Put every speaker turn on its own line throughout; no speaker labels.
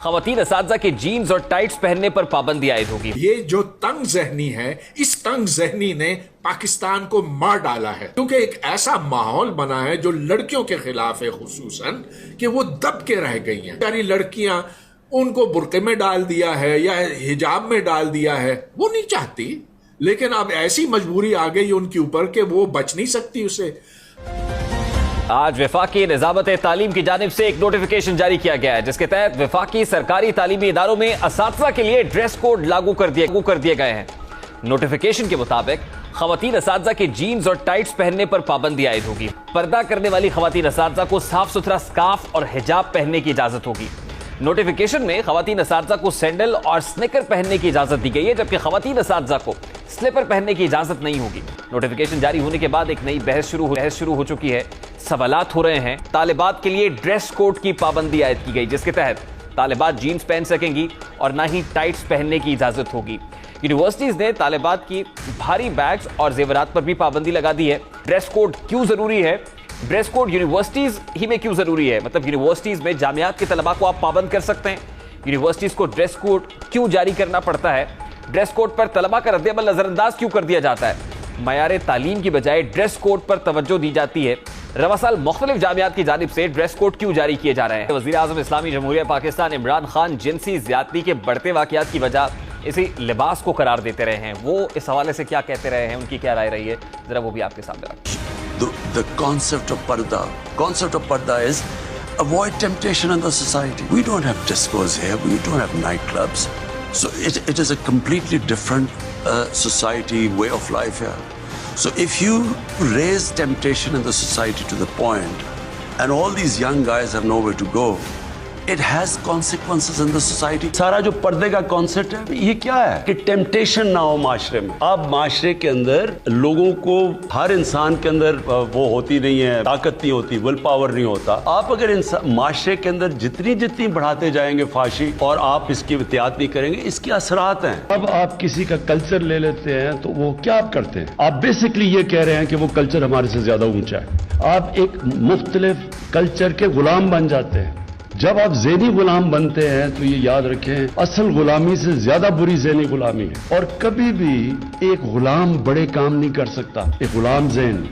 खवातीन असातिज़ा के जीन्स और टाइट्स पहनने पर पाबंदी आयद होगी।
ये जो तंग जहनी है, इस तंग जहनी ने पाकिस्तान को मार डाला है, क्योंकि एक ऐसा माहौल बना है जो लड़कियों के खिलाफ है, खुसूसन कि वो दब के रह गई हैं। यानी लड़कियां, उनको बुर्के में डाल दिया है या हिजाब में डाल दिया है, वो नहीं चाहती, लेकिन अब ऐसी मजबूरी आ गई उनके ऊपर कि वो बच नहीं सकती उसे।
आज वफाकी निज़ामत तालीम की जानिब से एक नोटिफिकेशन जारी किया गया है, जिसके तहत वफाकी सरकारी तालीमी इदारों में असातिज़ा के लिए ड्रेस कोड लागू कर दिए गए हैं। नोटिफिकेशन के मुताबिक खवातीन असातिज़ा के जीन्स और टाइट्स पहनने पर पाबंदी आयद होगी। पर्दा करने वाली खवातीन असातिज़ा को साफ सुथरा स्कार्फ और हिजाब पहनने की इजाजत होगी। नोटिफिकेशन में खवातीन असातिज़ा को सैंडल और स्निकर पहनने की इजाजत दी गई है, जबकि खवातीन असातिज़ा को स्लीपर पहनने की इजाजत नहीं होगी। नोटिफिकेशन जारी होने के बाद एक नई बहस शुरू हो चुकी है। सवालात हो रहे हैं। तालिबात के लिए ड्रेस कोड की पाबंदी आयद की गई, जिसके तहत तालिबात जीन्स पहन सकेंगी और ना ही टाइट्स पहनने की इजाजत होगी। यूनिवर्सिटीज ने तालिबात की भारी बैग्स और जेवरात पर भी पाबंदी लगा दी है। ड्रेस कोड क्यों जरूरी है? ड्रेस कोड यूनिवर्सिटीज ही में क्यों जरूरी है? मतलब यूनिवर्सिटीज में जामियात के तलबा को आप पाबंद कर सकते हैं। यूनिवर्सिटीज को ड्रेस कोड क्यों जारी करना पड़ता है? ड्रेस कोड पर तलबा का रद्द-ए-अमल नजरअंदाज क्यों कर दिया जाता है? मयार तालीम की बजाय ड्रेस कोड पर तवज्जो दी जाती है। रवा साल मुख्तलिफ जामियात की जानिब से ड्रेस कोड क्यों जारी किए जा रहे हैं? वज़ीर आज़म इस्लामी जमहूरिया पाकिस्तान इमरान खान जिनसी ज़्यादती के बढ़ते वाक़यात की वजह इसी लिबास को करार देते रहे हैं। वो इस हवाले से क्या कहते रहे हैं, उनकी क्या राय रही है, जरा वो भी आपके सामने रखें।
The concept of parda is avoid temptation in the society. We don't have discos here, we don't have nightclubs, so it is a completely different society, way of life here. So if you raise temptation in the society to the point and all these young guys have nowhere to go, it has consequences in the society. सारा जो पर्दे का concept है ये क्या है कि temptation ना हो माशरे में। अब माशरे के अंदर लोगों को, हर इंसान के अंदर वो होती नहीं है, ताकत नहीं होती, विल पावर नहीं होता। आप अगर माशरे के अंदर जितनी बढ़ाते जाएंगे फाशी और आप इसकी एहतियात नहीं करेंगे, इसके असरात हैं।
अब आप किसी का कल्चर ले लेते हैं तो वो क्या आप करते हैं? आप बेसिकली ये कह रहे हैं कि वो कल्चर हमारे से ज्यादा ऊंचा है। आप एक मुख्तलिफ कल्चर के गुलाम बन जाते हैं। जब आप ज़हनी गुलाम बनते हैं तो ये याद रखें, असल गुलामी से ज्यादा बुरी ज़हनी गुलामी है, और कभी भी एक गुलाम बड़े काम नहीं कर सकता, एक गुलाम ज़हन।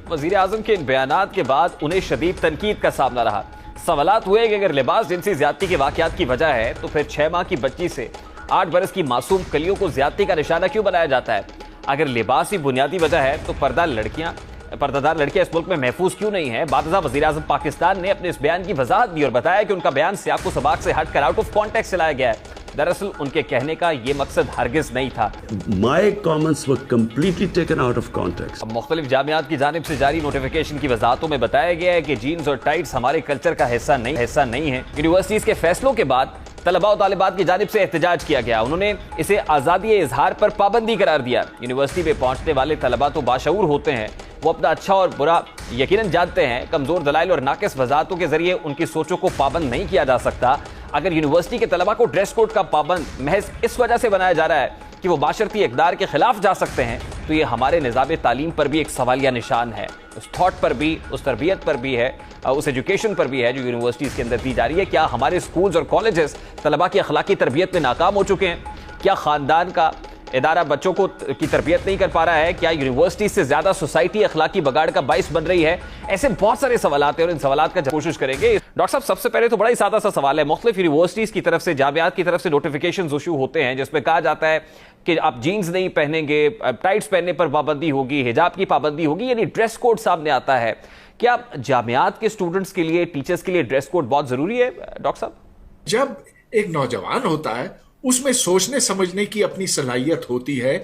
वज़ीर आज़म के इन बयानात के बाद उन्हें शदीद तनकीद का सामना रहा। सवालात हुए कि अगर लिबास जिनसी ज़्यादती के वाक़यात की वजह है तो फिर 6 माह की बच्ची से 8 बरस की मासूम कलियों को ज़्यादती का निशाना क्यों बनाया जाता है? अगर लिबास ही बुनियादी वजह है तो पर्दादार लड़कियां इस मुल्क में महफूज क्यों नहीं है? बादशाह वज़ीर आज़म पाकिस्तान ने अपने इस बयान की वजाहत दी और बताया कि उनका बयान सियाक़ सबाक़ से हटकर आउट ऑफ कॉन्टेक्स्ट चलाया गया है। दरअसल उनके कहने का ये मकसद हरगिज नहीं था।
My comments were completely taken out of context.
अब मुख्तलिफ जामियात की जानिब से जारी नोटिफिकेशन की वजाहतों में बताया गया है कि जीन्स और टाइट्स हमारे कल्चर का हिस्सा नहीं है। यूनिवर्सिटीज के फैसलों के बाद तलबा और तालिबात की जानिब से एहतजाज किया गया। उन्होंने इसे आज़ादी इजहार पर पाबंदी करार दिया। यूनिवर्सिटी में पहुंचने वाले तलबा तो बाशऊर होते हैं, वो अपना अच्छा और बुरा यकीनन जानते हैं। कमजोर दलाइल और नाकिस वजाहतों के जरिए उनकी सोचों को पाबंद नहीं किया जा सकता। अगर यूनिवर्सिटी के तलबा को ड्रेस कोड का पाबंद महज इस वजह से बनाया जा रहा है कि वो बाशर्ती इक़दार के खिलाफ जा सकते हैं, तो ये हमारे निज़ाम तालीम पर भी एक सवालिया निशान है, उस थॉट पर भी, उस तरबियत पर भी है, उस एजुकेशन पर भी है जो यूनिवर्सिटीज़ के अंदर दी जा रही है। क्या हमारे स्कूल्स और कॉलेजेस तलबा की अखलाकी तरबियत में नाकाम हो चुके हैं? क्या ख़ानदान का इदारा बच्चों को की तरबियत नहीं कर पा रहा है? क्या यूनिवर्सिटी से ज्यादा सोसाइटी अखलाकी बगाड़ का बाइस बन रही है? ऐसे बहुत सारे सवालात हैं और इन सवालात का कोशिश करेंगे। डॉक्टर साहब, सबसे पहले तो बड़ा ही सादा सा सवाल है। मुख्तलिफ यूनिवर्सिटीज की तरफ से, जामियात की तरफ से नोटिफिकेशन इशू होते हैं जिसमें कहा जाता है कि आप जीन्स नहीं पहनेंगे, टाइट्स पहनने पर पाबंदी होगी, हिजाब की पाबंदी होगी, यानी ड्रेस कोड सामने आता है। क्या जामियात के स्टूडेंट्स के लिए, टीचर्स के लिए ड्रेस कोड बहुत जरूरी है डॉक्टर साहब?
जब एक नौजवान होता है, उसमें सोचने समझने की अपनी सलाहियत होती है,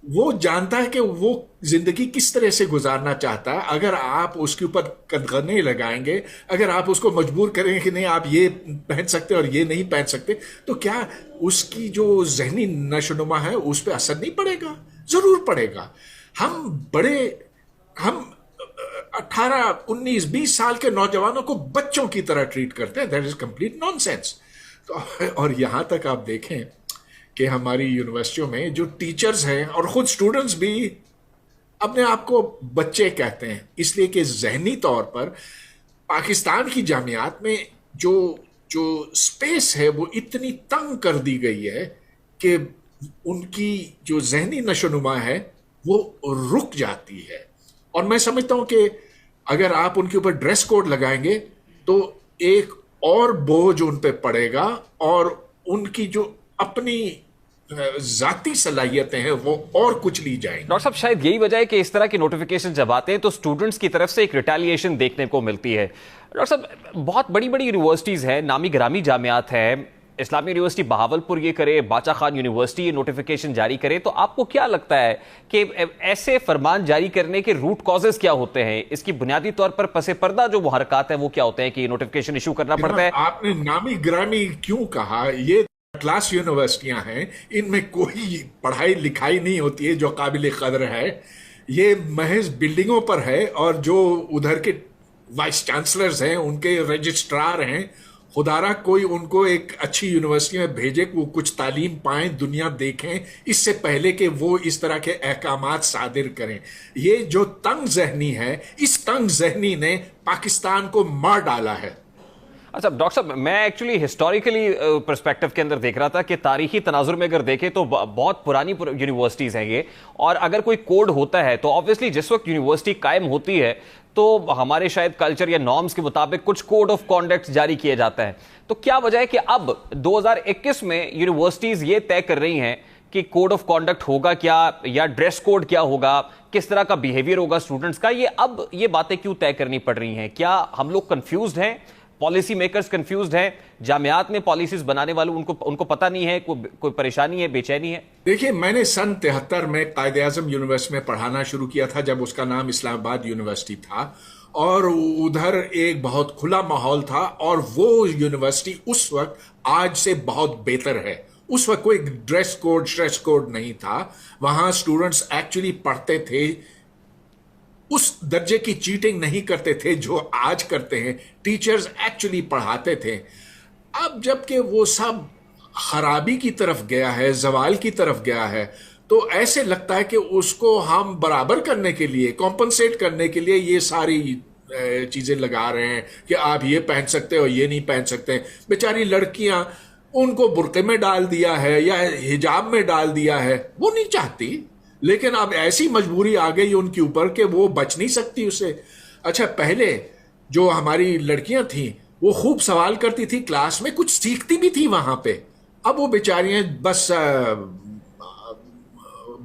वो जानता है कि वो जिंदगी किस तरह से गुजारना चाहता है। अगर आप उसके ऊपर कदगने लगाएंगे, अगर आप उसको मजबूर करेंगे कि नहीं आप ये पहन सकते और ये नहीं पहन सकते, तो क्या उसकी जो जहनी नशोनुमा है उस पर असर नहीं पड़ेगा? जरूर पड़ेगा। हम 18, 19, 20 साल के नौजवानों को बच्चों की तरह ट्रीट करते हैं। That is complete nonsense. और यहां तक आप देखें कि हमारी यूनिवर्सिटियों में जो टीचर्स हैं और खुद स्टूडेंट्स भी अपने आप को बच्चे कहते हैं, इसलिए कि जहनी तौर पर पाकिस्तान की जामियात में जो जो स्पेस है वो इतनी तंग कर दी गई है कि उनकी जो जहनी नशोनुमा है वो रुक जाती है। और मैं समझता हूं कि अगर आप उनके ऊपर ड्रेस कोड लगाएंगे तो एक और बोझ उन पे पड़ेगा और उनकी जो अपनी जाती सलाहियतें हैं वो और कुछ ली जाएंगी।
डॉक्टर साहब, शायद यही वजह है कि इस तरह के नोटिफिकेशन जब आते हैं तो स्टूडेंट्स की तरफ से एक रिटेलिएशन देखने को मिलती है। डॉक्टर साहब, बहुत बड़ी बड़ी यूनिवर्सिटीज हैं, नामी ग्रामी जामियात हैं, इस्लामी यूनिवर्सिटी बहावलपुर ये करे, बाचा खान यूनिवर्सिटी ये नोटिफिकेशन जारी करे, तो आपको क्या लगता है कि ऐसे फरमान जारी करने के रूट कॉजेज क्या होते हैं? इसकी बुनियादी तौर पर पसे पर्दा जो वो हरकत है वो क्या होते हैं कि नोटिफिकेशन इशू करना पड़ता है?
आपने नामी ग्रामी क्यों कहा? ये क्लास यूनिवर्सिटियां हैं, इनमें कोई पढ़ाई लिखाई नहीं होती है जो काबिल कदर है। ये महज बिल्डिंगों पर है और जो उधर के वाइस चांसलर्स हैं, उनके रजिस्ट्रार हैं, खुदारा कोई उनको एक अच्छी यूनिवर्सिटी में भेजे, वो कुछ तालीम पाएं, दुनिया देखें, इससे पहले कि वो इस तरह के अहकामात सादिर करें। ये जो तंग जहनी है, इस तंग जहनी ने पाकिस्तान को मार डाला है।
अच्छा डॉक्टर साहब, मैं एक्चुअली हिस्टोरिकली पर्सपेक्टिव के अंदर देख रहा था कि तारीखी तनाजुर में अगर देखें तो बहुत पुरानी यूनिवर्सिटीज़ हैं ये, और अगर कोई कोड होता है तो ऑब्वियसली जिस वक्त यूनिवर्सिटी कायम होती है तो हमारे शायद कल्चर या नॉर्म्स के मुताबिक कुछ कोड ऑफ कॉन्डक्ट जारी किया जाता है। तो क्या वजह है कि अब 2021 में यूनिवर्सिटीज़ ये तय कर रही हैं कि कोड ऑफ कॉन्डक्ट होगा क्या, या ड्रेस कोड क्या होगा, किस तरह का बिहेवियर होगा स्टूडेंट्स का? अब ये बातें क्यों तय करनी पड़ रही हैं? क्या हम लोग कंफ्यूज्ड हैं, पॉलिसी मेकर्स कंफ्यूज्ड हैं, जामियात में पॉलिसीज बनाने वालों उनको पता नहीं है, कोई परेशानी है, बेचैनी है?
देखिए, मैंने सन 73 में कायदे आजम यूनिवर्सिटी में पढ़ाना शुरू किया था, जब उसका नाम इस्लामाबाद यूनिवर्सिटी था, और उधर एक बहुत खुला माहौल था, और वो यूनिवर्सिटी उस वक्त आज से बहुत बेहतर है। उस वक्त कोई ड्रेस कोड नहीं था। वहां स्टूडेंट्स एक्चुअली पढ़ते थे, उस दर्जे की चीटिंग नहीं करते थे जो आज करते हैं। टीचर्स एक्चुअली पढ़ाते थे। अब जबकि वो सब खराबी की तरफ गया है, जवाल की तरफ गया है, तो ऐसे लगता है कि उसको हम बराबर करने के लिए, कॉम्पनसेट करने के लिए ये सारी चीजें लगा रहे हैं कि आप ये पहन सकते हो, ये नहीं पहन सकते। बेचारी लड़कियां, उनको बुर्के में डाल दिया है या हिजाब में डाल दिया है, वो नहीं चाहती, लेकिन अब ऐसी मजबूरी आ गई उनके ऊपर कि वो बच नहीं सकती उससे। अच्छा, पहले जो हमारी लड़कियां थीं वो खूब सवाल करती थी क्लास में, कुछ सीखती भी थी वहां पे। अब वो बेचारियां बस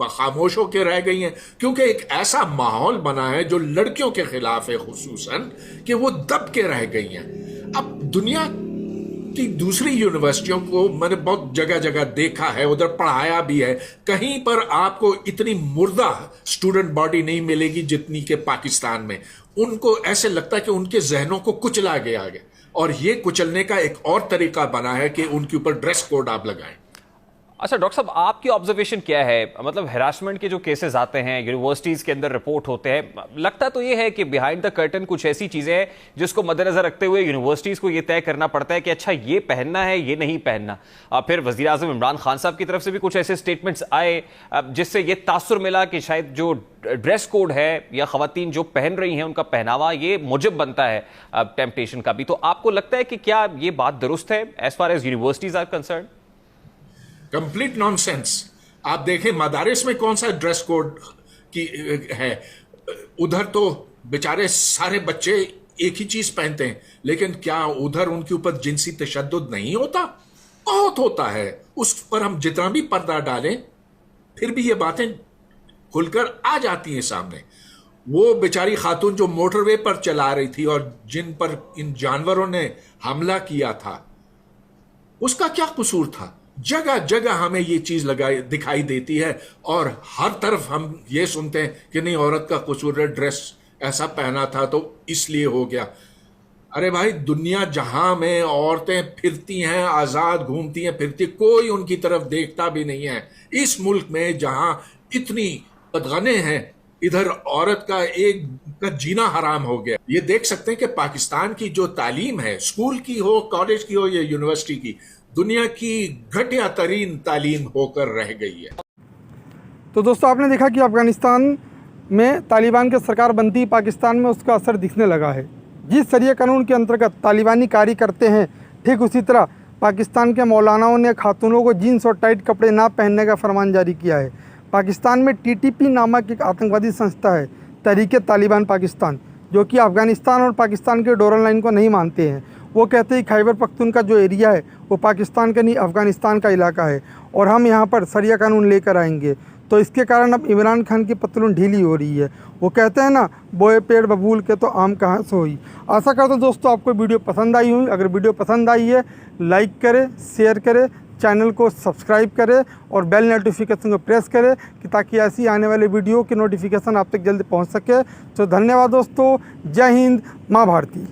खामोश होकर रह गई हैं, क्योंकि एक ऐसा माहौल बना है जो लड़कियों के खिलाफ है, खुसूसन कि वो दब के रह गई हैं। अब दुनिया कि दूसरी यूनिवर्सिटियों को मैंने बहुत जगह जगह देखा है, उधर पढ़ाया भी है, कहीं पर आपको इतनी मुर्दा स्टूडेंट बॉडी नहीं मिलेगी जितनी के पाकिस्तान में। उनको ऐसे लगता है कि उनके जहनों को कुचला गया है, और ये कुचलने का एक और तरीका बना है कि उनके ऊपर ड्रेस कोड आप लगाएं।
अच्छा डॉक्टर साहब, आपकी ऑब्जर्वेशन क्या है? मतलब हैरासमेंट के जो केसेस आते हैं, यूनिवर्सिटीज़ के अंदर रिपोर्ट होते हैं, लगता तो ये है कि बिहाइंड द कर्टन कुछ ऐसी चीज़ें हैं जिसको मद्देनजर रखते हुए यूनिवर्सिटीज़ को ये तय करना पड़ता है कि अच्छा ये पहनना है, ये नहीं पहनना। फिर वज़ीर आज़म इमरान खान साहब की तरफ से भी कुछ ऐसे स्टेटमेंट्स आए जिससे ये तासुर मिला कि शायद जो ड्रेस कोड है या ख़वातीन जो पहन रही हैं उनका पहनावा ये मुजब बनता है टेम्पटेशन का भी। तो आपको लगता है कि क्या ये बात दुरुस्त है as far as universities are concern?
Complete nonsense. आप देखें मदारिस में कौन सा ड्रेस कोड की है, उधर तो बेचारे सारे बच्चे एक ही चीज पहनते हैं, लेकिन क्या उधर उनके ऊपर जिनसी तशद्दुद नहीं होता? बहुत होता है। उस पर हम जितना भी पर्दा डालें फिर भी ये बातें खुलकर आ जाती हैं सामने। वो बेचारी खातून जो मोटरवे पर चला रही थी और जिन पर इन जानवरों ने हमला किया था, उसका क्या कसूर था? जगह जगह हमें ये चीज दिखाई देती है, और हर तरफ हम ये सुनते हैं कि नहीं, औरत का कसूर है, ड्रेस ऐसा पहना था तो इसलिए हो गया। अरे भाई, दुनिया जहां में औरतें फिरती हैं, आजाद घूमती हैं फिरती, कोई उनकी तरफ देखता भी नहीं है। इस मुल्क में जहां इतनी बदगने हैं, इधर औरत का जीना हराम हो गया। ये देख सकते हैं कि पाकिस्तान की जो तालीम है, स्कूल की हो, कॉलेज की हो या यूनिवर्सिटी की, दुनिया की घटिया तरीन तालीम होकर रह गई है।
तो दोस्तों, आपने देखा कि अफगानिस्तान में तालिबान की सरकार बनती ही पाकिस्तान में उसका असर दिखने लगा है। जिस शरिया कानून के अंतर्गत तालिबानी कार्य करते हैं, ठीक उसी तरह पाकिस्तान के मौलानाओं ने खातूनों को जीन्स और टाइट कपड़े ना पहनने का फरमान जारी किया है। पाकिस्तान में TTP नामक एक आतंकवादी संस्था है, तहरीक तालिबान पाकिस्तान, जो कि अफ़गानिस्तान और पाकिस्तान के डोरल लाइन को नहीं मानते हैं। वो कहते हैं खैबर पख्तूनख्वा जो एरिया है वो पाकिस्तान का नहीं अफ़गानिस्तान का इलाका है और हम यहाँ पर शरिया कानून लेकर आएंगे। तो इसके कारण अब इमरान खान की पतलून ढीली हो रही है। वो कहते हैं ना, बोए पेड़ बबूल के तो आम कहाँ से हुई। आशा करता हूँ दोस्तों आपको वीडियो पसंद आई हुई। अगर वीडियो पसंद आई है लाइक करें, शेयर करें, चैनल को सब्सक्राइब करें और बेल नोटिफिकेशन को प्रेस करें कि ताकि ऐसी आने वाले वीडियो की नोटिफिकेशन आप तक जल्दी पहुँच सके। तो धन्यवाद दोस्तों। जय हिंद, माँ भारती।